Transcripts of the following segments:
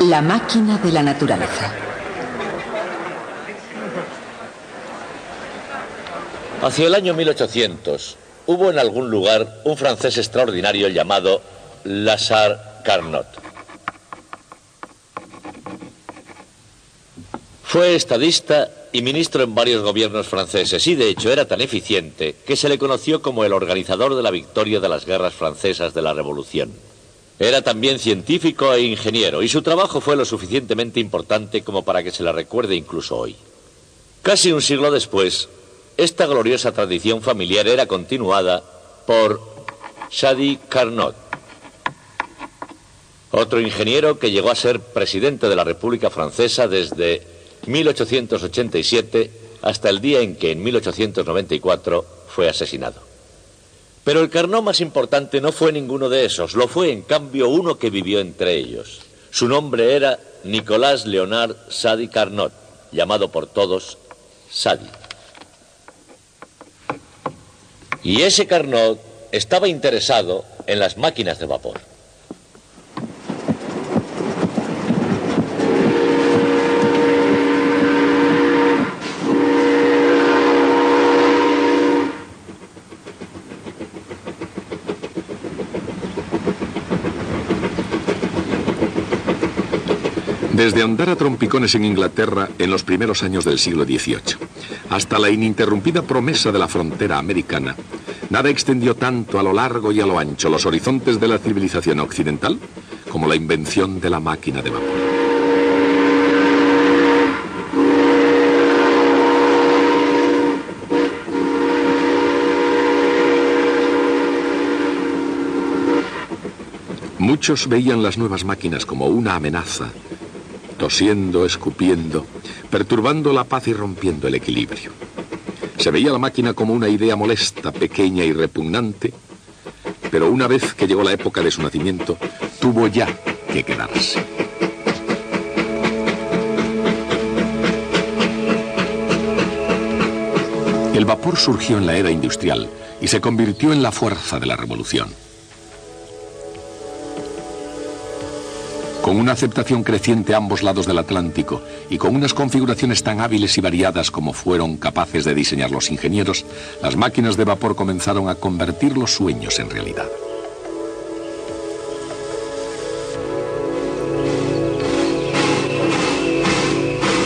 La máquina de la naturaleza. Hacia el año 1800 hubo en algún lugar un francés extraordinario llamado Lazare Carnot. Fue estadista y ministro en varios gobiernos franceses y de hecho era tan eficiente que se le conoció como el organizador de la victoria de las guerras francesas de la Revolución. Era también científico e ingeniero y su trabajo fue lo suficientemente importante como para que se le recuerde incluso hoy. Casi un siglo después, esta gloriosa tradición familiar era continuada por Sadi Carnot, otro ingeniero que llegó a ser presidente de la República Francesa desde 1887 hasta el día en que en 1894 fue asesinado. Pero el Carnot más importante no fue ninguno de esos, lo fue en cambio uno que vivió entre ellos. Su nombre era Nicolas Léonard Sadi Carnot, llamado por todos Sadi. Y ese Carnot estaba interesado en las máquinas de vapor. Desde andar a trompicones en Inglaterra en los primeros años del siglo XVIII, hasta la ininterrumpida promesa de la frontera americana, nada extendió tanto a lo largo y a lo ancho los horizontes de la civilización occidental como la invención de la máquina de vapor. Muchos veían las nuevas máquinas como una amenaza, tosiendo, escupiendo, perturbando la paz y rompiendo el equilibrio. Se veía la máquina como una idea molesta, pequeña y repugnante, pero una vez que llegó la época de su nacimiento, tuvo ya que quedarse. El vapor surgió en la era industrial y se convirtió en la fuerza de la revolución. Con una aceptación creciente a ambos lados del Atlántico y con unas configuraciones tan hábiles y variadas como fueron capaces de diseñar los ingenieros, las máquinas de vapor comenzaron a convertir los sueños en realidad.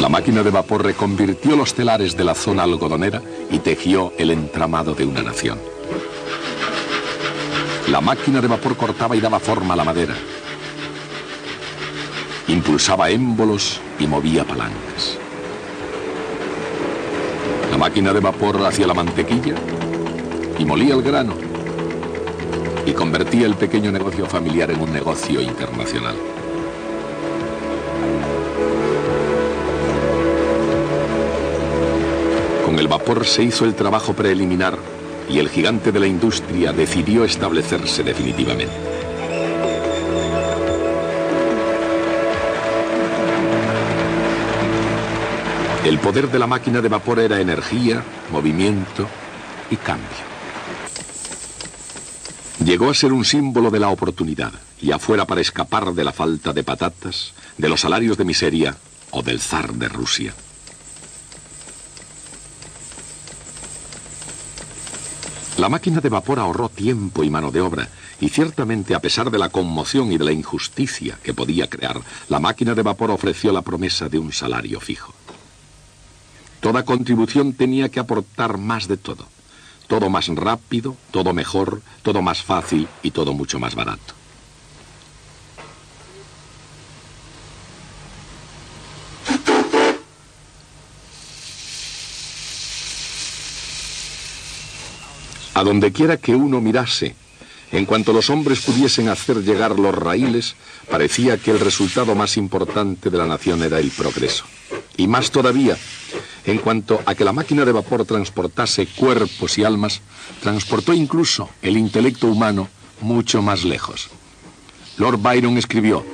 La máquina de vapor reconvirtió los telares de la zona algodonera y tejió el entramado de una nación. La máquina de vapor cortaba y daba forma a la madera, impulsaba émbolos y movía palancas. La máquina de vapor hacía la mantequilla y molía el grano y convertía el pequeño negocio familiar en un negocio internacional. Con el vapor se hizo el trabajo preliminar y el gigante de la industria decidió establecerse definitivamente. El poder de la máquina de vapor era energía, movimiento y cambio. Llegó a ser un símbolo de la oportunidad, ya fuera para escapar de la falta de patatas, de los salarios de miseria o del zar de Rusia. La máquina de vapor ahorró tiempo y mano de obra, y ciertamente, a pesar de la conmoción y de la injusticia que podía crear, la máquina de vapor ofreció la promesa de un salario fijo. Toda contribución tenía que aportar más de todo. Todo más rápido, todo mejor, todo más fácil y todo mucho más barato. A donde quiera que uno mirase, en cuanto los hombres pudiesen hacer llegar los raíles, parecía que el resultado más importante de la nación era el progreso. Y más todavía, en cuanto a que la máquina de vapor transportase cuerpos y almas, transportó incluso el intelecto humano mucho más lejos. Lord Byron escribió: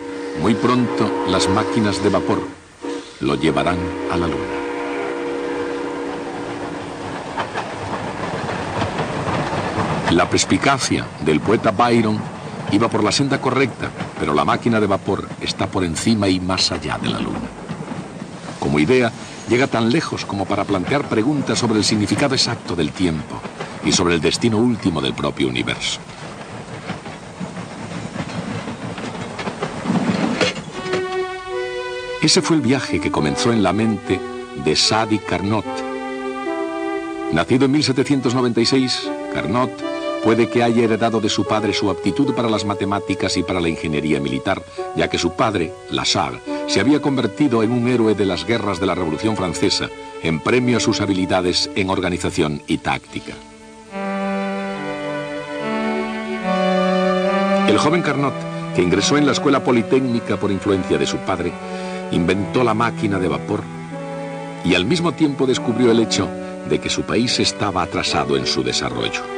muy pronto las máquinas de vapor lo llevarán a la luna. La perspicacia del poeta Byron Iba por la senda correcta, pero la máquina de vapor está por encima y más allá de la Luna. Como idea, llega tan lejos como para plantear preguntas sobre el significado exacto del tiempo y sobre el destino último del propio universo. Ese fue el viaje que comenzó en la mente de Sadi Carnot. Nacido en 1796, Carnot puede que haya heredado de su padre su aptitud para las matemáticas y para la ingeniería militar, ya que su padre, Lassalle, se había convertido en un héroe de las guerras de la Revolución Francesa, en premio a sus habilidades en organización y táctica. El joven Carnot, que ingresó en la escuela politécnica por influencia de su padre, inventó la máquina de vapor y al mismo tiempo descubrió el hecho de que su país estaba atrasado en su desarrollo.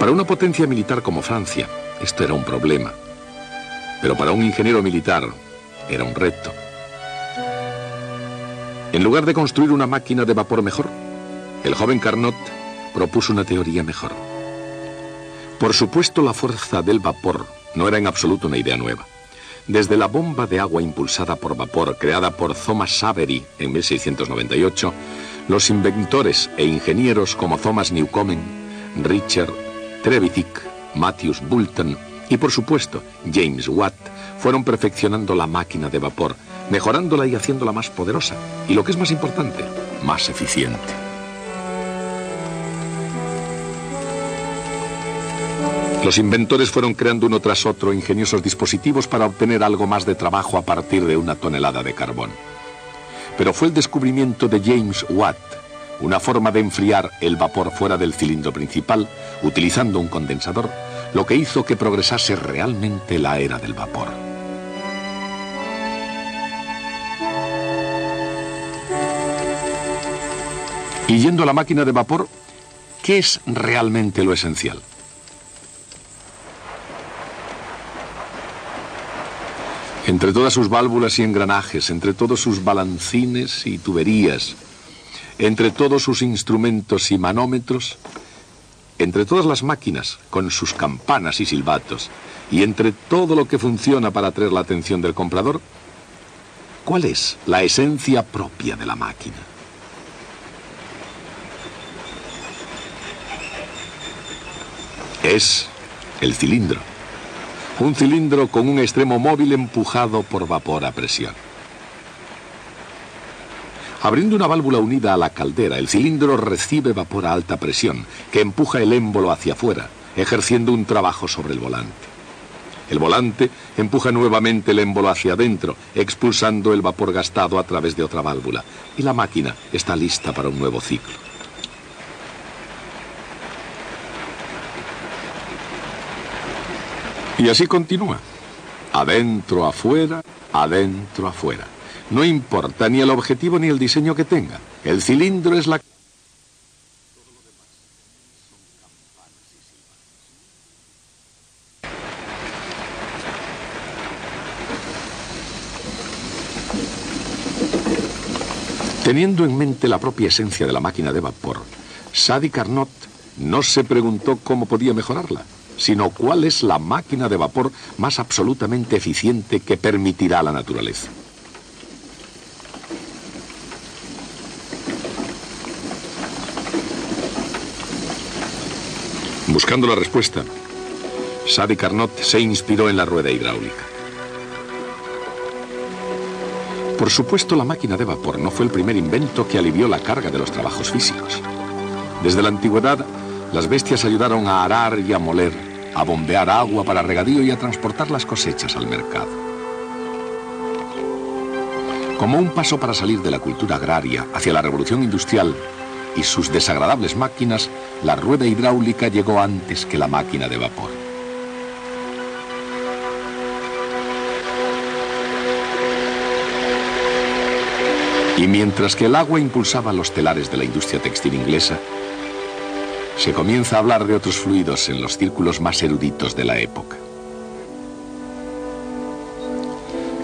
Para una potencia militar como Francia, esto era un problema, pero para un ingeniero militar era un reto. En lugar de construir una máquina de vapor mejor, el joven Carnot propuso una teoría mejor. Por supuesto, la fuerza del vapor no era en absoluto una idea nueva. Desde la bomba de agua impulsada por vapor, creada por Thomas Savery en 1698, los inventores e ingenieros como Thomas Newcomen, Richard Trevithick, Mathews Boulton y, por supuesto, James Watt, fueron perfeccionando la máquina de vapor, mejorándola y haciéndola más poderosa, y lo que es más importante, más eficiente. Los inventores fueron creando uno tras otro ingeniosos dispositivos para obtener algo más de trabajo a partir de una tonelada de carbón. Pero fue el descubrimiento de James Watt, una forma de enfriar el vapor fuera del cilindro principal, utilizando un condensador, lo que hizo que progresase realmente la era del vapor. Y yendo a la máquina de vapor, ¿qué es realmente lo esencial? Entre todas sus válvulas y engranajes, entre todos sus balancines y tuberías, entre todos sus instrumentos y manómetros, entre todas las máquinas con sus campanas y silbatos, y entre todo lo que funciona para atraer la atención del comprador, ¿cuál es la esencia propia de la máquina? Es el cilindro. Un cilindro con un extremo móvil empujado por vapor a presión. Abriendo una válvula unida a la caldera, el cilindro recibe vapor a alta presión, que empuja el émbolo hacia afuera, ejerciendo un trabajo sobre el volante. El volante empuja nuevamente el émbolo hacia adentro, expulsando el vapor gastado a través de otra válvula, y la máquina está lista para un nuevo ciclo. Y así continúa. Adentro, afuera, adentro, afuera. No importa ni el objetivo ni el diseño que tenga. El cilindro es la... Teniendo en mente la propia esencia de la máquina de vapor, Sadi Carnot no se preguntó cómo podía mejorarla, sino cuál es la máquina de vapor más absolutamente eficiente que permitirá la naturaleza. Buscando la respuesta, Sadi Carnot se inspiró en la rueda hidráulica. Por supuesto, la máquina de vapor no fue el primer invento que alivió la carga de los trabajos físicos. Desde la antigüedad, las bestias ayudaron a arar y a moler, a bombear agua para regadío y a transportar las cosechas al mercado. Como un paso para salir de la cultura agraria hacia la revolución industrial y sus desagradables máquinas, la rueda hidráulica llegó antes que la máquina de vapor. Y mientras que el agua impulsaba los telares de la industria textil inglesa, se comienza a hablar de otros fluidos en los círculos más eruditos de la época.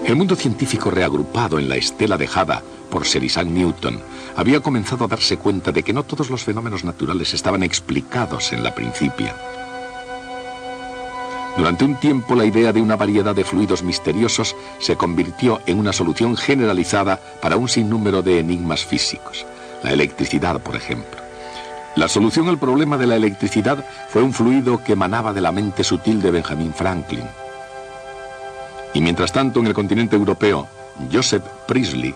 El mundo científico reagrupado en la estela dejada por Sir Isaac Newton, había comenzado a darse cuenta de que no todos los fenómenos naturales estaban explicados en la Principia. Durante un tiempo, la idea de una variedad de fluidos misteriosos se convirtió en una solución generalizada para un sinnúmero de enigmas físicos. La electricidad, por ejemplo. La solución al problema de la electricidad fue un fluido que emanaba de la mente sutil de Benjamin Franklin. Y mientras tanto, en el continente europeo, Joseph Priestley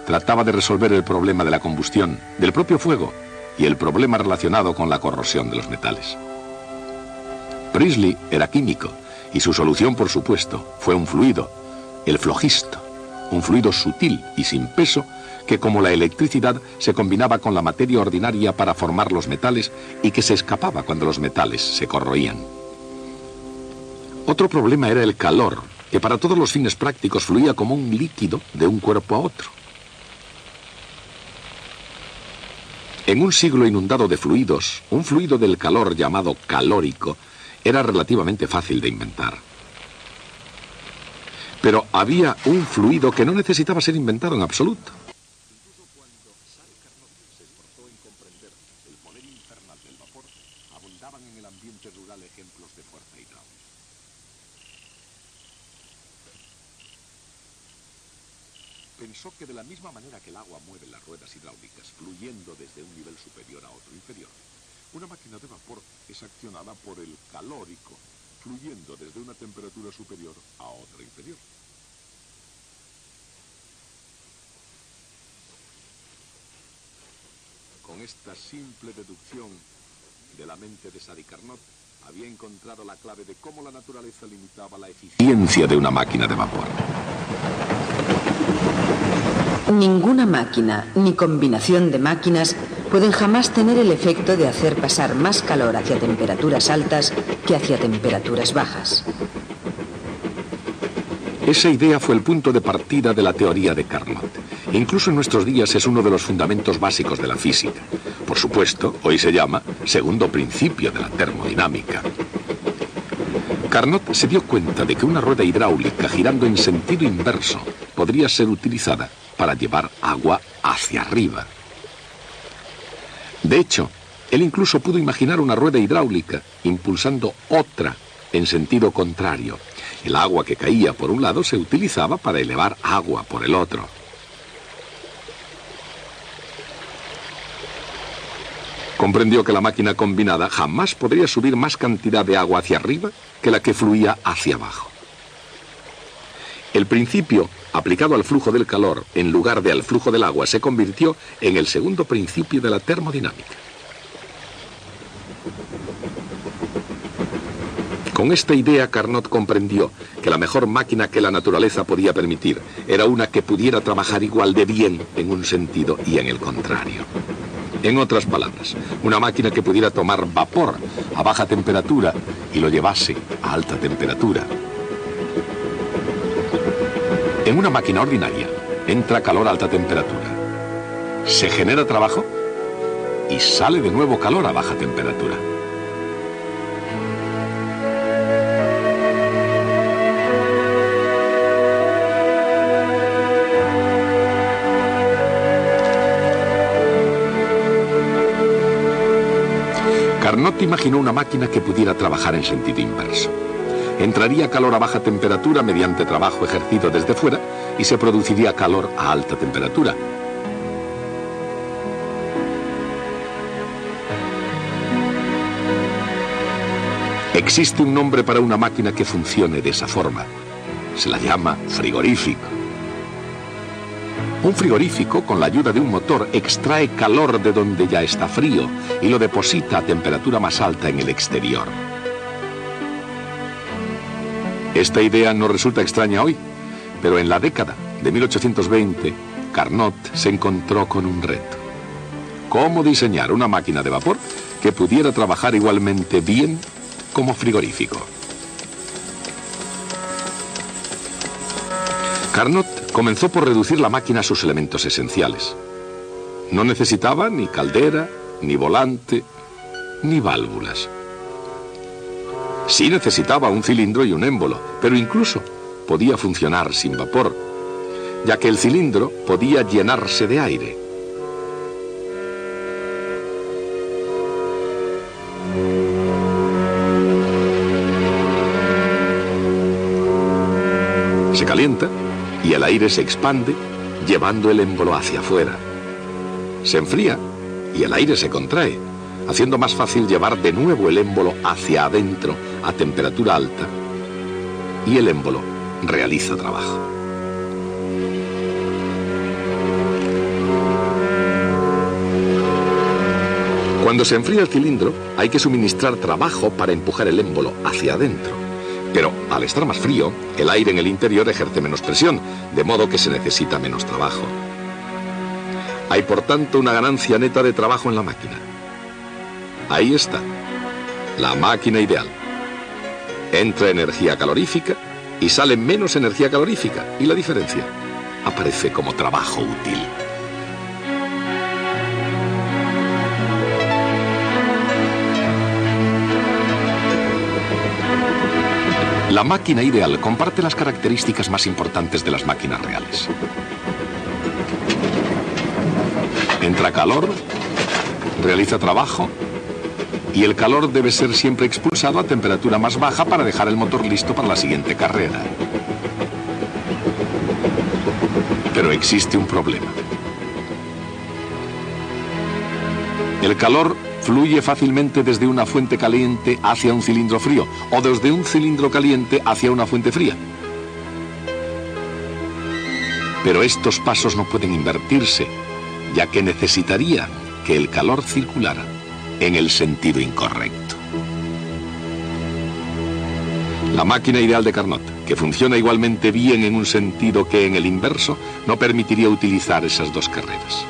trataba de resolver el problema de la combustión, del propio fuego y el problema relacionado con la corrosión de los metales. Priestley era químico y su solución, por supuesto, fue un fluido, el flogisto, un fluido sutil y sin peso que, como la electricidad, se combinaba con la materia ordinaria para formar los metales y que se escapaba cuando los metales se corroían. Otro problema era el calor, que para todos los fines prácticos fluía como un líquido de un cuerpo a otro. En un siglo inundado de fluidos, un fluido del calor llamado calórico era relativamente fácil de inventar. Pero había un fluido que no necesitaba ser inventado en absoluto. Incluso cuando Sir Carnot se esforzó en comprender el poder infernal del vapor, abundaban en el ambiente rural ejemplos de fuerza hidráulica. Pensó que de la misma manera que el agua mueve las ruedas hidráulicas, fluyendo desde un nivel superior a otro inferior, una máquina de vapor es accionada por el calórico, fluyendo desde una temperatura superior a otra inferior. Con esta simple deducción de la mente de Sadi Carnot, había encontrado la clave de cómo la naturaleza limitaba la eficiencia de una máquina de vapor. Ninguna máquina ni combinación de máquinas pueden jamás tener el efecto de hacer pasar más calor hacia temperaturas altas que hacia temperaturas bajas. Esa idea fue el punto de partida de la teoría de Carnot. Incluso en nuestros días es uno de los fundamentos básicos de la física. Por supuesto, hoy se llama segundo principio de la termodinámica. Carnot se dio cuenta de que una rueda hidráulica girando en sentido inverso podría ser utilizada para llevar agua hacia arriba. De hecho, él incluso pudo imaginar una rueda hidráulica impulsando otra en sentido contrario. El agua que caía por un lado se utilizaba para elevar agua por el otro. Comprendió que la máquina combinada jamás podría subir más cantidad de agua hacia arriba que la que fluía hacia abajo. El principio, aplicado al flujo del calor en lugar de al flujo del agua, se convirtió en el segundo principio de la termodinámica. Con esta idea, Carnot comprendió que la mejor máquina que la naturaleza podía permitir era una que pudiera trabajar igual de bien en un sentido y en el contrario. En otras palabras, una máquina que pudiera tomar vapor a baja temperatura y lo llevase a alta temperatura. En una máquina ordinaria entra calor a alta temperatura, se genera trabajo y sale de nuevo calor a baja temperatura. Carnot imaginó una máquina que pudiera trabajar en sentido inverso. Entraría calor a baja temperatura mediante trabajo ejercido desde fuera y se produciría calor a alta temperatura. Existe un nombre para una máquina que funcione de esa forma. Se la llama frigorífico. Un frigorífico, con la ayuda de un motor, extrae calor de donde ya está frío y lo deposita a temperatura más alta en el exterior. Esta idea no resulta extraña hoy, pero en la década de 1820, Carnot se encontró con un reto. ¿Cómo diseñar una máquina de vapor que pudiera trabajar igualmente bien como frigorífico? Carnot comenzó por reducir la máquina a sus elementos esenciales. No necesitaba ni caldera, ni volante, ni válvulas. Sí necesitaba un cilindro y un émbolo, pero incluso podía funcionar sin vapor. ya que el cilindro podía llenarse de aire. Se calienta y el aire se expande, llevando el émbolo hacia afuera. Se enfría y el aire se contrae, haciendo más fácil llevar de nuevo el émbolo hacia adentro a temperatura alta, y el émbolo realiza trabajo. Cuando se enfría el cilindro, hay que suministrar trabajo para empujar el émbolo hacia adentro. Pero al estar más frío, el aire en el interior ejerce menos presión, de modo que se necesita menos trabajo. Hay por tanto una ganancia neta de trabajo en la máquina. Ahí está, la máquina ideal. Entra energía calorífica y sale menos energía calorífica, y la diferencia aparece como trabajo útil. La máquina ideal comparte las características más importantes de las máquinas reales. Entra calor, realiza trabajo, y el calor debe ser siempre expulsado a temperatura más baja para dejar el motor listo para la siguiente carrera. Pero existe un problema. El calor fluye fácilmente desde una fuente caliente hacia un cilindro frío, o desde un cilindro caliente hacia una fuente fría. Pero estos pasos no pueden invertirse, ya que necesitaría que el calor circulara en el sentido incorrecto. La máquina ideal de Carnot, que funciona igualmente bien en un sentido que en el inverso, no permitiría utilizar esas dos carreras.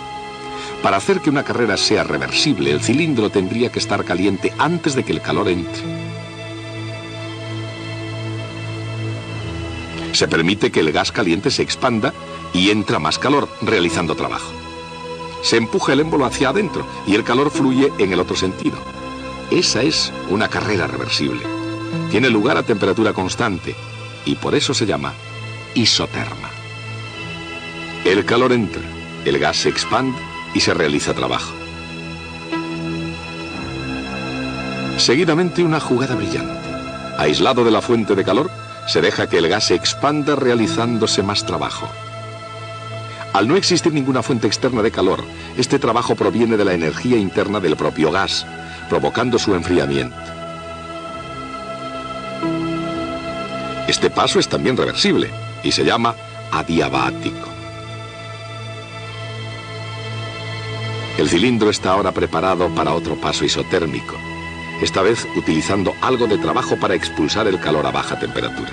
Para hacer que una carrera sea reversible, el cilindro tendría que estar caliente antes de que el calor entre. Se permite que el gas caliente se expanda y entra más calor, realizando trabajo. Se empuja el émbolo hacia adentro y el calor fluye en el otro sentido. Esa es una carrera reversible. Tiene lugar a temperatura constante y por eso se llama isoterma. El calor entra, el gas se expande y se realiza trabajo. Seguidamente una jugada brillante. Aislado de la fuente de calor, se deja que el gas se expanda realizándose más trabajo. Al no existir ninguna fuente externa de calor, este trabajo proviene de la energía interna del propio gas, provocando su enfriamiento. Este paso es también reversible y se llama adiabático. El cilindro está ahora preparado para otro paso isotérmico, esta vez utilizando algo de trabajo para expulsar el calor a baja temperatura.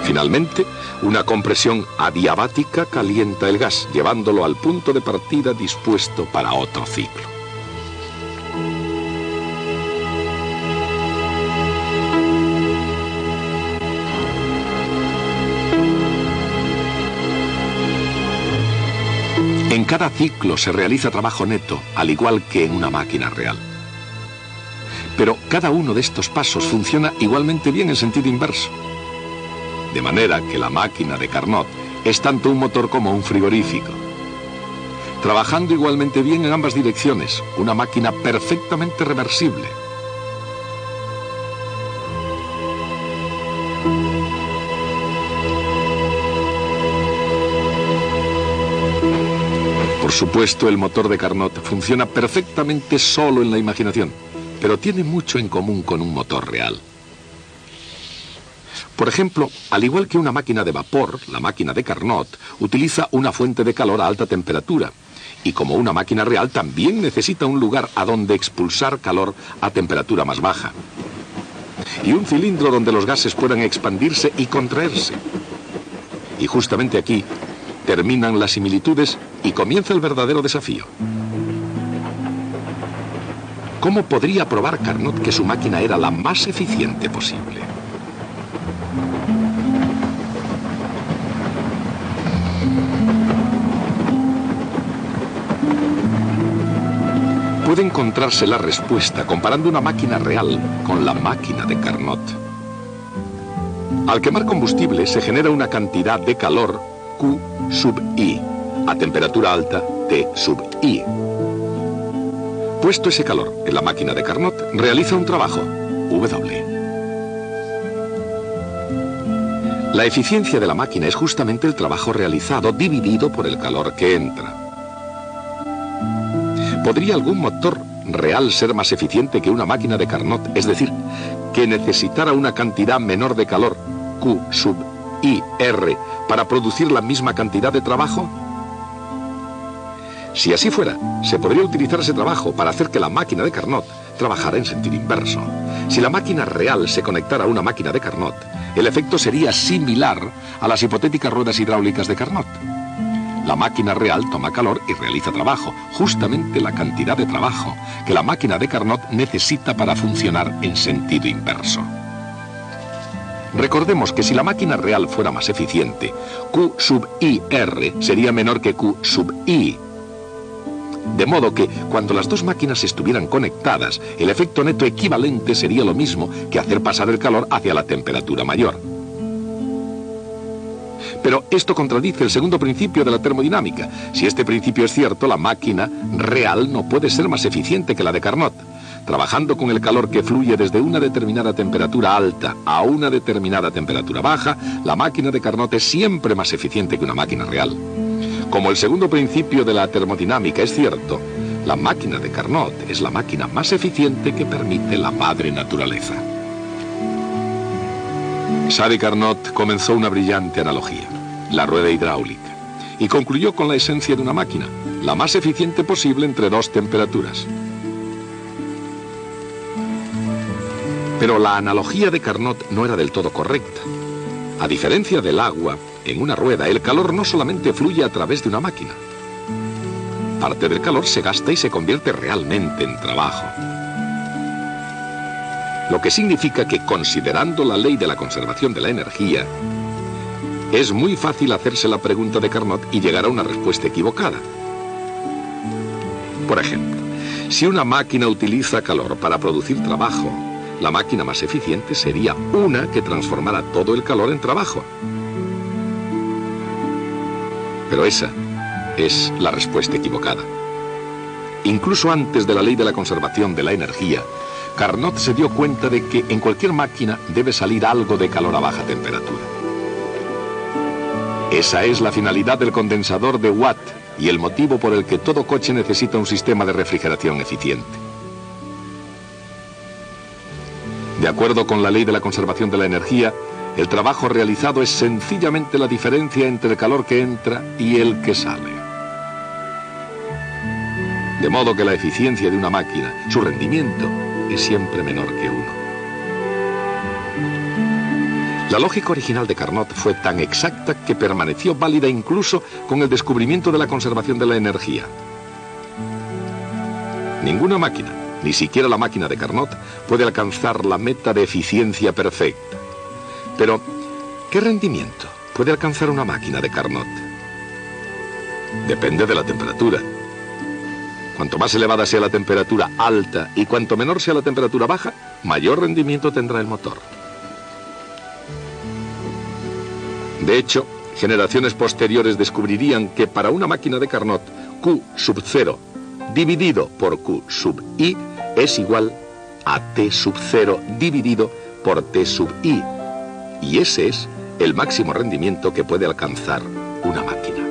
Finalmente, una compresión adiabática calienta el gas, llevándolo al punto de partida dispuesto para otro ciclo. En cada ciclo se realiza trabajo neto, al igual que en una máquina real. Pero cada uno de estos pasos funciona igualmente bien en sentido inverso. De manera que la máquina de Carnot es tanto un motor como un frigorífico. Trabajando igualmente bien en ambas direcciones, una máquina perfectamente reversible. Por supuesto, el motor de Carnot funciona perfectamente solo en la imaginación, pero tiene mucho en común con un motor real. Por ejemplo, al igual que una máquina de vapor, la máquina de Carnot utiliza una fuente de calor a alta temperatura, y como una máquina real también necesita un lugar a donde expulsar calor a temperatura más baja, y un cilindro donde los gases puedan expandirse y contraerse. Y justamente aquí terminan las similitudes y comienza el verdadero desafío. ¿Cómo podría probar Carnot que su máquina era la más eficiente posible? Puede encontrarse la respuesta comparando una máquina real con la máquina de Carnot. Al quemar combustible se genera una cantidad de calor Q sub I, a temperatura alta T sub I. Puesto ese calor en la máquina de Carnot, realiza un trabajo, W. La eficiencia de la máquina es justamente el trabajo realizado dividido por el calor que entra. ¿Podría algún motor real ser más eficiente que una máquina de Carnot? Es decir, que necesitara una cantidad menor de calor, Q sub I R, para producir la misma cantidad de trabajo? Si así fuera, se podría utilizar ese trabajo para hacer que la máquina de Carnot trabajara en sentido inverso. Si la máquina real se conectara a una máquina de Carnot, el efecto sería similar a las hipotéticas ruedas hidráulicas de Carnot. La máquina real toma calor y realiza trabajo, justamente la cantidad de trabajo que la máquina de Carnot necesita para funcionar en sentido inverso. Recordemos que si la máquina real fuera más eficiente, Q sub IR sería menor que Q sub I. De modo que, cuando las dos máquinas estuvieran conectadas, el efecto neto equivalente sería lo mismo que hacer pasar el calor hacia la temperatura mayor. Pero esto contradice el segundo principio de la termodinámica. Si este principio es cierto, la máquina real no puede ser más eficiente que la de Carnot. Trabajando con el calor que fluye desde una determinada temperatura alta a una determinada temperatura baja, la máquina de Carnot es siempre más eficiente que una máquina real. Como el segundo principio de la termodinámica es cierto, la máquina de Carnot es la máquina más eficiente que permite la madre naturaleza. Sadi Carnot comenzó una brillante analogía, la rueda hidráulica, y concluyó con la esencia de una máquina, la más eficiente posible entre dos temperaturas. Pero la analogía de Carnot no era del todo correcta. A diferencia del agua, en una rueda el calor no solamente fluye a través de una máquina. Parte del calor se gasta y se convierte realmente en trabajo. Lo que significa que, considerando la ley de la conservación de la energía, es muy fácil hacerse la pregunta de Carnot y llegar a una respuesta equivocada. Por ejemplo, si una máquina utiliza calor para producir trabajo, la máquina más eficiente sería una que transformara todo el calor en trabajo. Pero esa es la respuesta equivocada. Incluso antes de la ley de la conservación de la energía, Carnot se dio cuenta de que en cualquier máquina debe salir algo de calor a baja temperatura. Esa es la finalidad del condensador de Watt y el motivo por el que todo coche necesita un sistema de refrigeración eficiente. De acuerdo con la ley de la conservación de la energía, el trabajo realizado es sencillamente la diferencia entre el calor que entra y el que sale. De modo que la eficiencia de una máquina, su rendimiento, es siempre menor que uno. La lógica original de Carnot fue tan exacta que permaneció válida incluso con el descubrimiento de la conservación de la energía. Ninguna máquina, ni siquiera la máquina de Carnot, puede alcanzar la meta de eficiencia perfecta. Pero, ¿qué rendimiento puede alcanzar una máquina de Carnot? Depende de la temperatura. Cuanto más elevada sea la temperatura alta y cuanto menor sea la temperatura baja, mayor rendimiento tendrá el motor. De hecho, generaciones posteriores descubrirían que para una máquina de Carnot, Q sub 0 dividido por Q sub I es igual a T sub 0 dividido por T sub I. Y ese es el máximo rendimiento que puede alcanzar una máquina.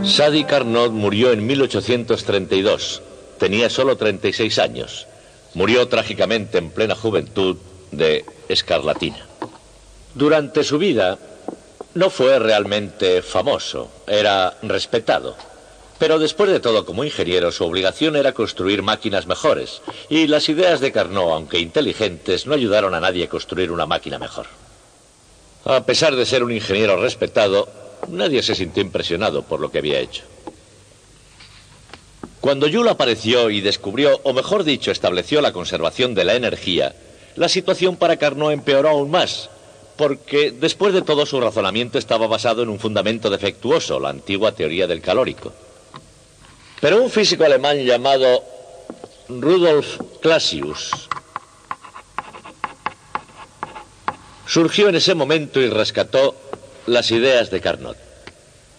Sadi Carnot murió en 1832. Tenía solo 36 años. Murió trágicamente en plena juventud de escarlatina. Durante su vida no fue realmente famoso, era respetado. Pero después de todo, como ingeniero, su obligación era construir máquinas mejores. Y las ideas de Carnot, aunque inteligentes, no ayudaron a nadie a construir una máquina mejor. A pesar de ser un ingeniero respetado, nadie se sintió impresionado por lo que había hecho. Cuando Joule apareció y descubrió, o mejor dicho, estableció la conservación de la energía, la situación para Carnot empeoró aún más, porque después de todo su razonamiento estaba basado en un fundamento defectuoso, la antigua teoría del calórico. Pero un físico alemán llamado Rudolf Clausius surgió en ese momento y rescató las ideas de Carnot.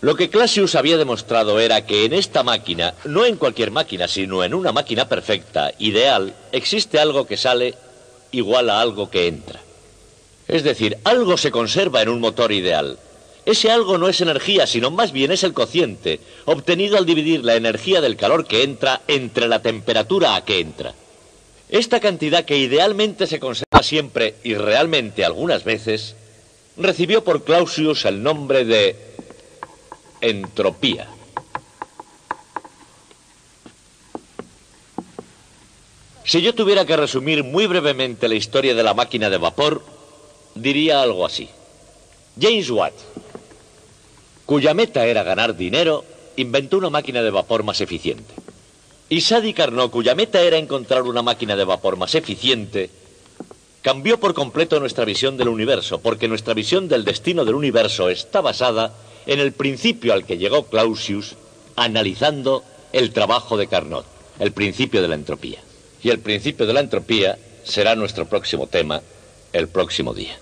Lo que Clausius había demostrado era que en esta máquina, no en cualquier máquina, sino en una máquina perfecta, ideal, existe algo que sale igual a algo que entra. Es decir, algo se conserva en un motor ideal. Ese algo no es energía, sino más bien es el cociente, obtenido al dividir la energía del calor que entra entre la temperatura a que entra. Esta cantidad que idealmente se conserva siempre y realmente algunas veces, recibió por Clausius el nombre de entropía. Si yo tuviera que resumir muy brevemente la historia de la máquina de vapor, diría algo así. James Watt, cuya meta era ganar dinero, inventó una máquina de vapor más eficiente. Y Sadi Carnot, cuya meta era encontrar una máquina de vapor más eficiente, cambió por completo nuestra visión del universo, porque nuestra visión del destino del universo está basada en el principio al que llegó Clausius analizando el trabajo de Carnot, el principio de la entropía. Y el principio de la entropía será nuestro próximo tema el próximo día.